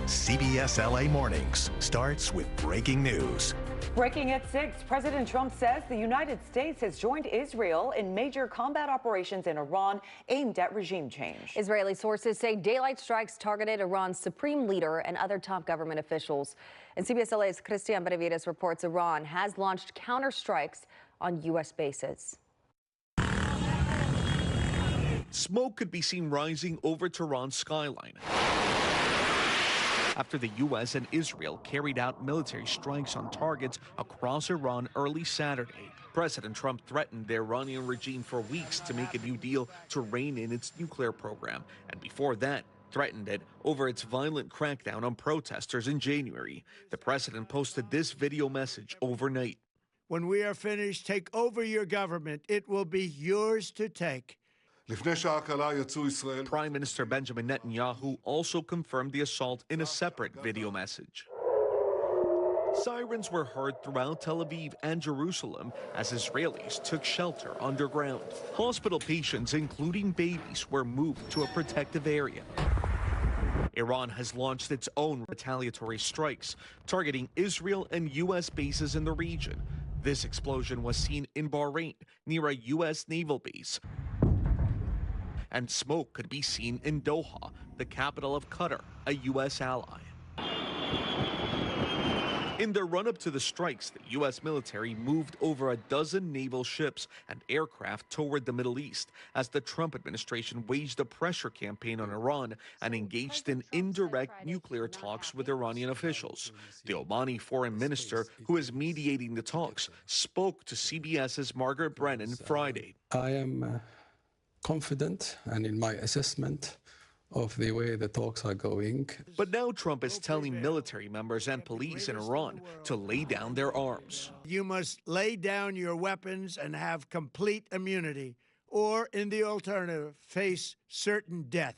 CBS LA Mornings starts with breaking news. Breaking at 6, President Trump says the United States has joined Israel in major combat operations in Iran aimed at regime change. Israeli sources say daylight strikes targeted Iran's supreme leader and other top government officials. And CBS LA's Christian Benavides reports Iran has launched counterstrikes on U.S. bases. Smoke could be seen rising over Tehran's skyline after the U.S. and Israel carried out military strikes on targets across Iran early Saturday. President Trump threatened the Iranian regime for weeks to make a new deal to rein in its nuclear program, and before that, threatened it over its violent crackdown on protesters in January. The president posted this video message overnight. When we are finished, take over your government. It will be yours to take. Prime Minister Benjamin Netanyahu also confirmed the assault in a separate video message. Sirens were heard throughout Tel Aviv and Jerusalem as Israelis took shelter underground. Hospital patients, including babies, were moved to a protective area. Iran has launched its own retaliatory strikes, targeting Israel and U.S. bases in the region. This explosion was seen in Bahrain, near a U.S. naval base. And smoke could be seen in Doha, the capital of Qatar, a U.S. ally. In the run-up to the strikes, the U.S. military moved over a dozen naval ships and aircraft toward the Middle East as the Trump administration waged a pressure campaign on Iran and engaged in indirect nuclear talks with Iranian officials. The Omani foreign minister, who is mediating the talks, spoke to CBS's Margaret Brennan Friday. I am confident and in my assessment of the way the talks are going. But now Trump is telling military members and police in Iran to lay down their arms. You must lay down your weapons and have complete immunity, or in the alternative, face certain death.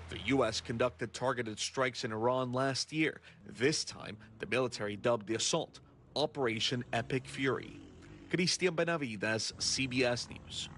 The U.S. conducted targeted strikes in Iran last year. This time, the military dubbed the assault Operation Epic Fury. Christian Benavides, CBS News.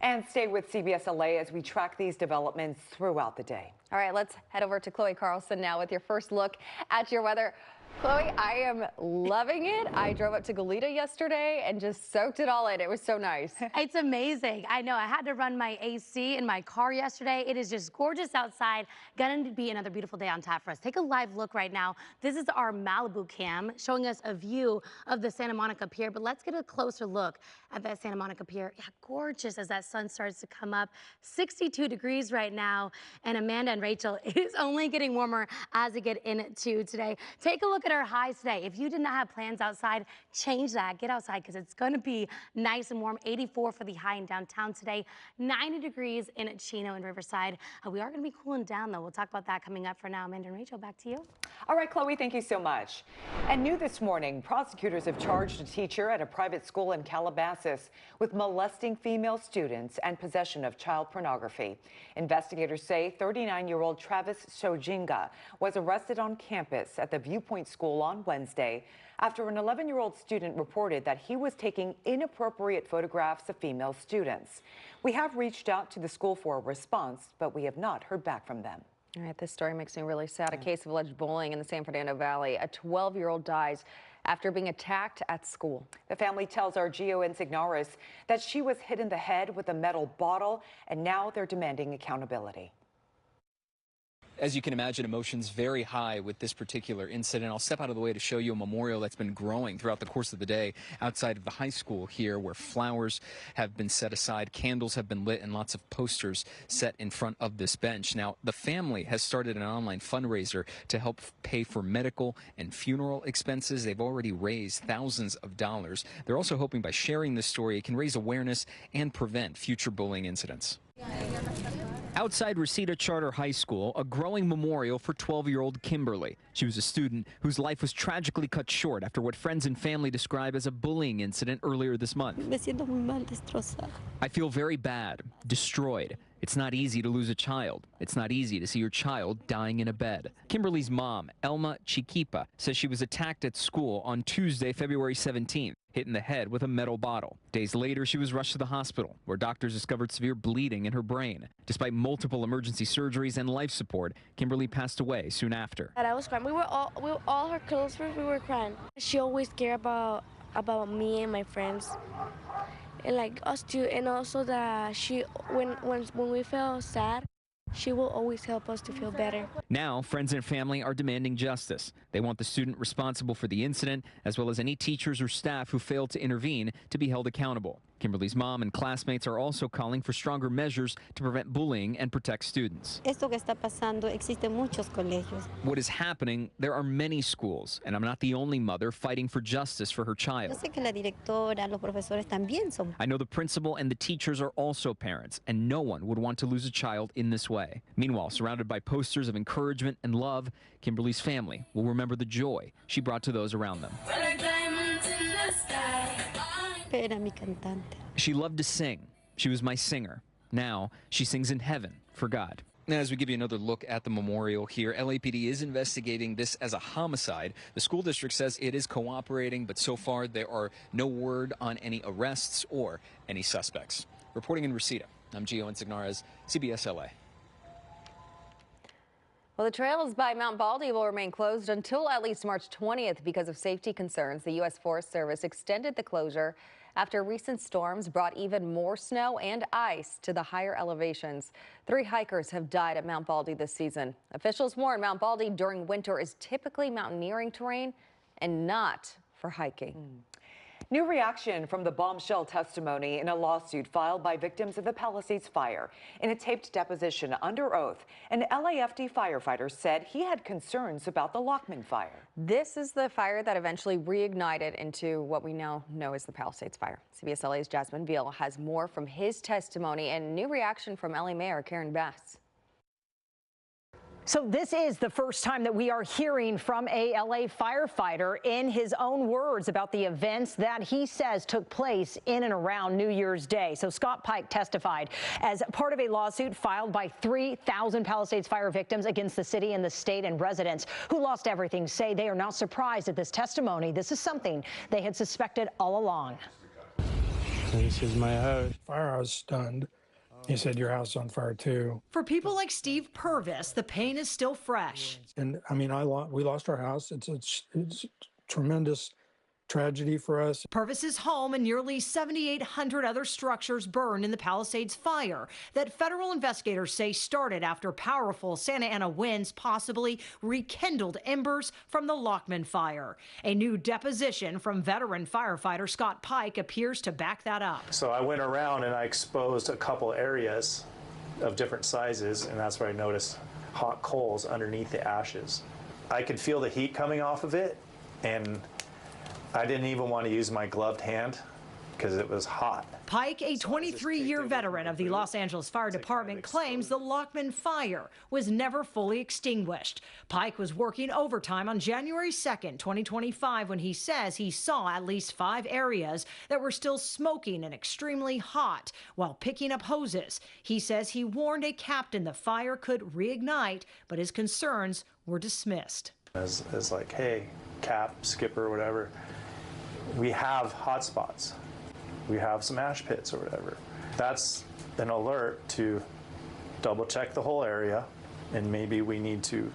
And stay with CBS LA as we track these developments throughout the day. All right, let's head over to Chloe Carlson now with your first look at your weather. Chloe, I am loving it. I drove up to Goleta yesterday and just soaked it all in. It was so nice. It's amazing. I know. I had to run my AC in my car yesterday. It is just gorgeous outside. Going to be another beautiful day on tap for us. Take a live look right now. This is our Malibu cam showing us a view of the Santa Monica Pier. But let's get a closer look at that Santa Monica Pier. Yeah, gorgeous as that sun starts to come up. 62 degrees right now. And Amanda and Rachel, it is only getting warmer as we get into today. Take a look at our highs today. If you did not have plans outside, change that. Get outside because it's going to be nice and warm. 84 for the high in downtown today. 90 degrees in Chino and Riverside. We are going to be cooling down, though. We'll talk about that coming up. For now, Amanda and Rachel, back to you. All right, Chloe, thank you so much. And new this morning, prosecutors have charged a teacher at a private school in Calabasas with molesting female students and possession of child pornography. Investigators say 39-year-old Travis Shojinga was arrested on campus at the Viewpoint School on Wednesday after an 11-year-old student reported that he was taking inappropriate photographs of female students. We have reached out to the school for a response, but we have not heard back from them. All right, this story makes me really sad. A case of alleged bullying in the San Fernando Valley. A 12-year-old dies after being attacked at school. The family tells our Gio Insignaris that she was hit in the head with a metal bottle, and now they're demanding accountability. As you can imagine, emotions very high with this particular incident. I'll step out of the way to show you a memorial that's been growing throughout the course of the day outside of the high school here, where flowers have been set aside, candles have been lit, and lots of posters set in front of this bench. Now, the family has started an online fundraiser to help pay for medical and funeral expenses. They've already raised thousands of dollars. They're also hoping by sharing this story, it can raise awareness and prevent future bullying incidents. Outside Reseda Charter High School, a growing memorial for 12-year-old Kimberly. She was a student whose life was tragically cut short after what friends and family describe as a bullying incident earlier this month. I feel very bad, destroyed. It's not easy to lose a child. It's not easy to see your child dying in a bed. Kimberly's mom, Elma Chiquipa, says she was attacked at school on Tuesday, February 17th. hit in the head with a metal bottle. Days later, she was rushed to the hospital, where doctors discovered severe bleeding in her brain. Despite multiple emergency surgeries and life support, Kimberly passed away soon after. And I was crying. We were all her close friends. We were crying. She always cared about me and my friends, and like us too. And also that when we felt sad, she will always help us to feel better. Now, friends and family are demanding justice. They want the student responsible for the incident, as well as any teachers or staff who failed to intervene, to be held accountable. Kimberly's mom and classmates are also calling for stronger measures to prevent bullying and protect students. Esto que está pasando existe en muchos colegios. What is happening? There are many schools, and I'm not the only mother fighting for justice for her child. Yo sé que la directora, los profesores también son. I know the principal and the teachers are also parents, and no one would want to lose a child in this way. Meanwhile, surrounded by posters of encouragement and love, Kimberly's family will remember the joy she brought to those around them. Era mi cantante. She loved to sing. She was my singer. Now she sings in heaven for God. As we give you another look at the memorial here, LAPD is investigating this as a homicide. The school district says it is cooperating, but so far there are no word on any arrests or any suspects. Reporting in Reseda, I'm Gio Insignares, CBS LA. Well, the trails by Mount Baldy will remain closed until at least March 20th because of safety concerns. The U.S. Forest Service extended the closure after recent storms brought even more snow and ice to the higher elevations. 3 hikers have died at Mount Baldy this season. Officials warn Mount Baldy during winter is typically mountaineering terrain and not for hiking. New reaction from the bombshell testimony in a lawsuit filed by victims of the Palisades fire. In a taped deposition under oath, an LAFD firefighter said he had concerns about the Lockman fire. This is the fire that eventually reignited into what we now know as the Palisades fire. CBS LA's Jasmine Veal has more from his testimony and new reaction from LA Mayor Karen Bass. So this is the first time that we are hearing from a LA firefighter in his own words about the events that he says took place in and around New Year's Day. So Scott Pike testified as part of a lawsuit filed by 3,000 Palisades fire victims against the city and the state, and residents who lost everything say they are not surprised at this testimony. This is something they had suspected all along. This is my house. Fire, I was stunned. He said, your house is on fire too. For people like Steve Purvis, the pain is still fresh. And I mean, we lost our house. It's a tremendous tragedy for us. Purvis's home and nearly 7,800 other structures burned in the Palisades fire that federal investigators say started after powerful Santa Ana winds possibly rekindled embers from the Lockman fire. A new deposition from veteran firefighter Scott Pike appears to back that up. So I went around and I exposed a couple areas of different sizes, and that's where I noticed hot coals underneath the ashes. I could feel the heat coming off of it, and I didn't even want to use my gloved hand because it was hot. Pike, a 23-year veteran of the Los Angeles Fire Department, claims the Lockman fire was never fully extinguished. Pike was working overtime on January 2nd, 2025, when he says he saw at least 5 areas that were still smoking and extremely hot while picking up hoses. He says he warned a captain the fire could reignite, but his concerns were dismissed. As like, hey, cap, skipper, whatever, we have hot spots. We have some ash pits or whatever. That's an alert to double check the whole area, and maybe we need to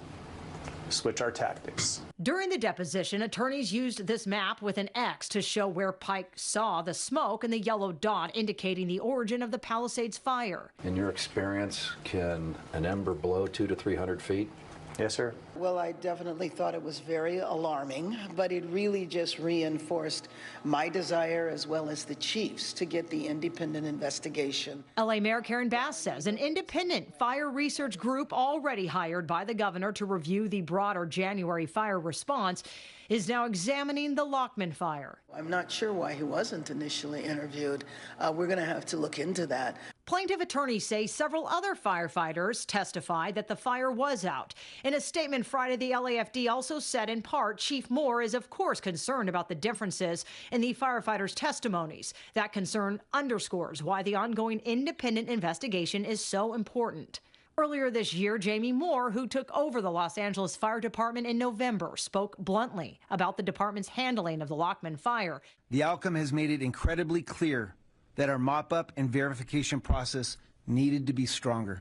switch our tactics. During the deposition, attorneys used this map with an X to show where Pike saw the smoke and the yellow dot indicating the origin of the Palisades fire. In your experience, can an ember blow 200 to 300 feet? Yes, sir. Well, I definitely thought it was very alarming, but it really just reinforced my desire, as well as the chief's, to get the independent investigation. LA Mayor Karen Bass says an independent fire research group already hired by the governor to review the broader January fire response is now examining the Lockman fire. I'm not sure why he wasn't initially interviewed. We're going to have to look into that. Plaintiff attorneys say several other firefighters testified that the fire was out. In a statement Friday, the LAFD also said in part Chief Moore is of course concerned about the differences in the firefighters' testimonies. That concern underscores why the ongoing independent investigation is so important. Earlier this year, Jamie Moore, who took over the Los Angeles Fire Department in November, spoke bluntly about the department's handling of the Lockman fire. The outcome has made it incredibly clear that our mop-up and verification process needed to be stronger.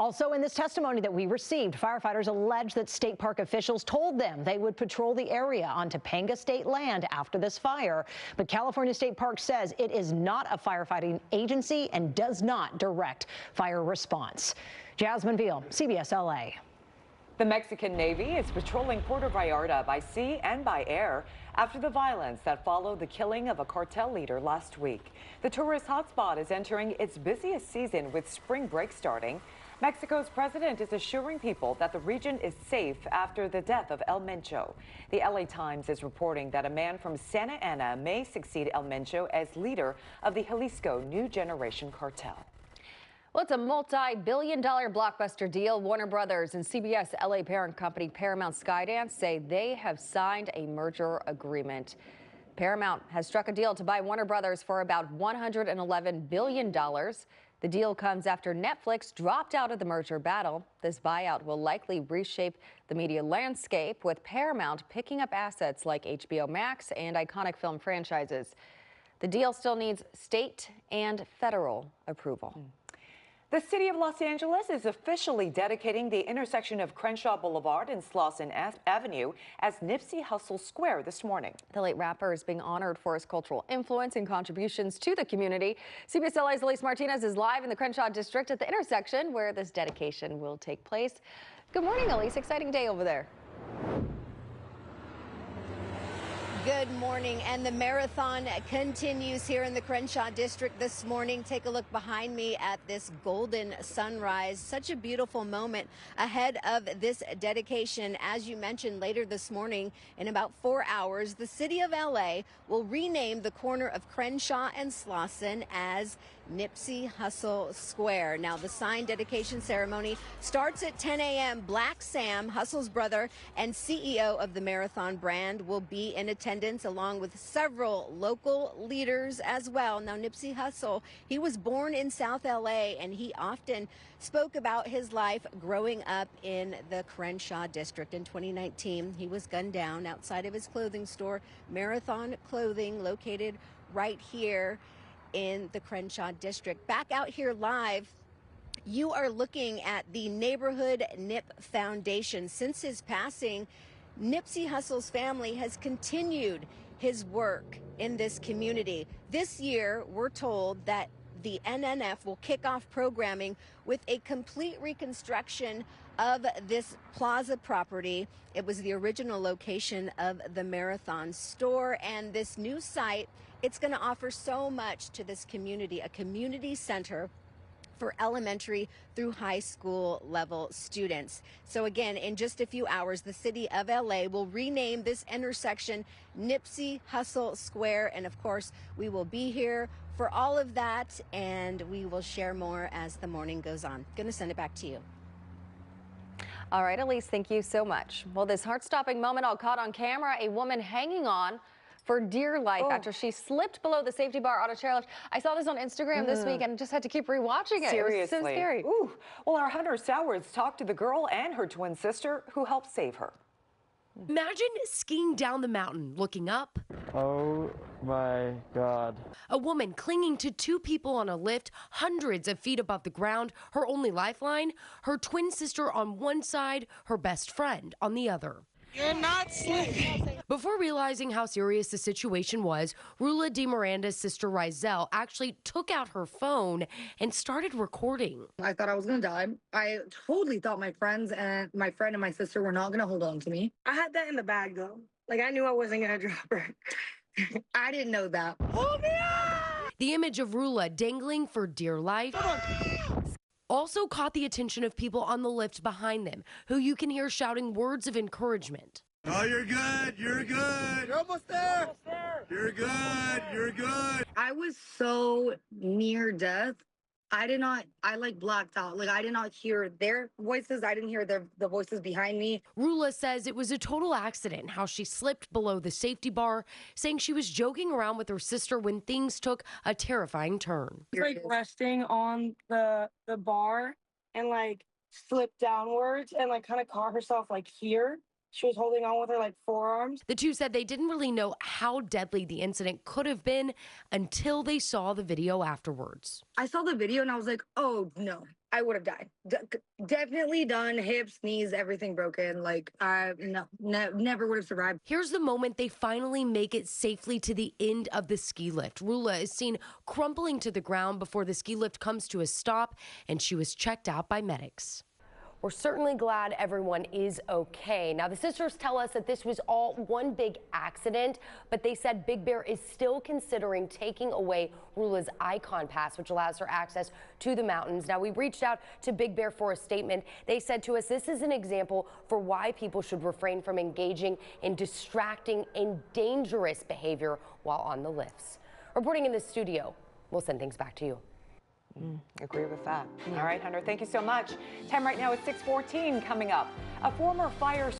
Also in this testimony that we received, firefighters allege that state park officials told them they would patrol the area on Topanga state land after this fire. But California State Park says it is not a firefighting agency and does not direct fire response. Jasmine Veal, CBS LA. The Mexican Navy is patrolling Puerto Vallarta by sea and by air after the violence that followed the killing of a cartel leader last week. The tourist hotspot is entering its busiest season with spring break starting. Mexico's president is assuring people that the region is safe after the death of El Mencho. The LA Times is reporting that a man from Santa Ana may succeed El Mencho as leader of the Jalisco New Generation Cartel. Well, it's a multi-billion-dollar blockbuster deal. Warner Brothers and CBS LA parent company Paramount Skydance say they have signed a merger agreement. Paramount has struck a deal to buy Warner Brothers for about $111 billion. The deal comes after Netflix dropped out of the merger battle. This buyout will likely reshape the media landscape, with Paramount picking up assets like HBO Max and iconic film franchises. The deal still needs state and federal approval. The city of Los Angeles is officially dedicating the intersection of Crenshaw Boulevard and Slauson Avenue as Nipsey Hussle Square this morning. The late rapper is being honored for his cultural influence and contributions to the community. CBS LA's Elise Martinez is live in the Crenshaw district at the intersection where this dedication will take place. Good morning, Elise. Exciting day over there. Good morning, and the marathon continues here in the Crenshaw district this morning. Take a look behind me at this golden sunrise. Such a beautiful moment ahead of this dedication. As you mentioned, later this morning, in about 4 hours, the city of LA will rename the corner of Crenshaw and Slauson as Nipsey Hussle Square. Now, the sign dedication ceremony starts at 10 a.m. Black Sam, Hussle's brother and CEO of the Marathon brand, will be in attendance along with several local leaders as well. Now, Nipsey Hussle, he was born in South LA, and he often spoke about his life growing up in the Crenshaw district. In 2019, he was gunned down outside of his clothing store, Marathon Clothing, located right here in the Crenshaw district. Back out here live, you are looking at the Neighborhood Nip Foundation. Since his passing, Nipsey Hussle's family has continued his work in this community. This year, we're told that the NNF will kick off programming with a complete reconstruction of this plaza property. It was the original location of the Marathon store, and this new site, it's going to offer so much to this community, a community center for elementary through high school level students. So again, in just a few hours, the city of LA will rename this intersection Nipsey Hussle Square. And of course, we will be here for all of that, and we will share more as the morning goes on. Gonna send it back to you. All right, Elise, thank you so much. Well, this heart-stopping moment all caught on camera, a woman hanging on for dear life after she slipped below the safety bar on a chairlift. I saw this on Instagram this week and just had to keep rewatching it. Seriously. It was so scary. Ooh. Well, our Hunter Sowards talked to the girl and her twin sister who helped save her. Imagine skiing down the mountain, looking up. Oh my God. A woman clinging to two people on a lift, hundreds of feet above the ground, her only lifeline, her twin sister on one side, her best friend on the other. You're not slipping. Before realizing how serious the situation was, Rula DeMiranda's sister Rizel actually took out her phone and started recording. I thought I was gonna die. I totally thought my friend and my sister were not gonna hold on to me. I had that in the bag though. Like I knew I wasn't gonna drop her. I didn't know that. Hold me up! The image of Rula dangling for dear life also caught the attention of people on the lift behind them, who you can hear shouting words of encouragement. Oh, you're good. You're good. You're almost there. You're good. You're good. I was so near death. I like blacked out. Like I did not hear their voices. I didn't hear the voices behind me. Rula says it was a total accident how she slipped below the safety bar, saying she was joking around with her sister when things took a terrifying turn. It's like resting on the bar, and like slipped downwards and like kind of caught herself like here. She was holding on with her like forearms. The two said they didn't really know how deadly the incident could have been until they saw the video afterwards. I saw the video and I was like, oh no, I would have died. Definitely done, hips, knees, everything broken. Like, never would have survived. Here's the moment they finally make it safely to the end of the ski lift. Rula is seen crumpling to the ground before the ski lift comes to a stop, and she was checked out by medics. We're certainly glad everyone is okay. Now, the sisters tell us that this was all one big accident, but they said Big Bear is still considering taking away Rula's Icon Pass, which allows her access to the mountains. Now, we reached out to Big Bear for a statement. They said to us, this is an example for why people should refrain from engaging in distracting and dangerous behavior while on the lifts. Reporting in the studio, we'll send things back to you. Agree with that. All right, Hunter, thank you so much. Time right now is 6:14 coming up. A former fire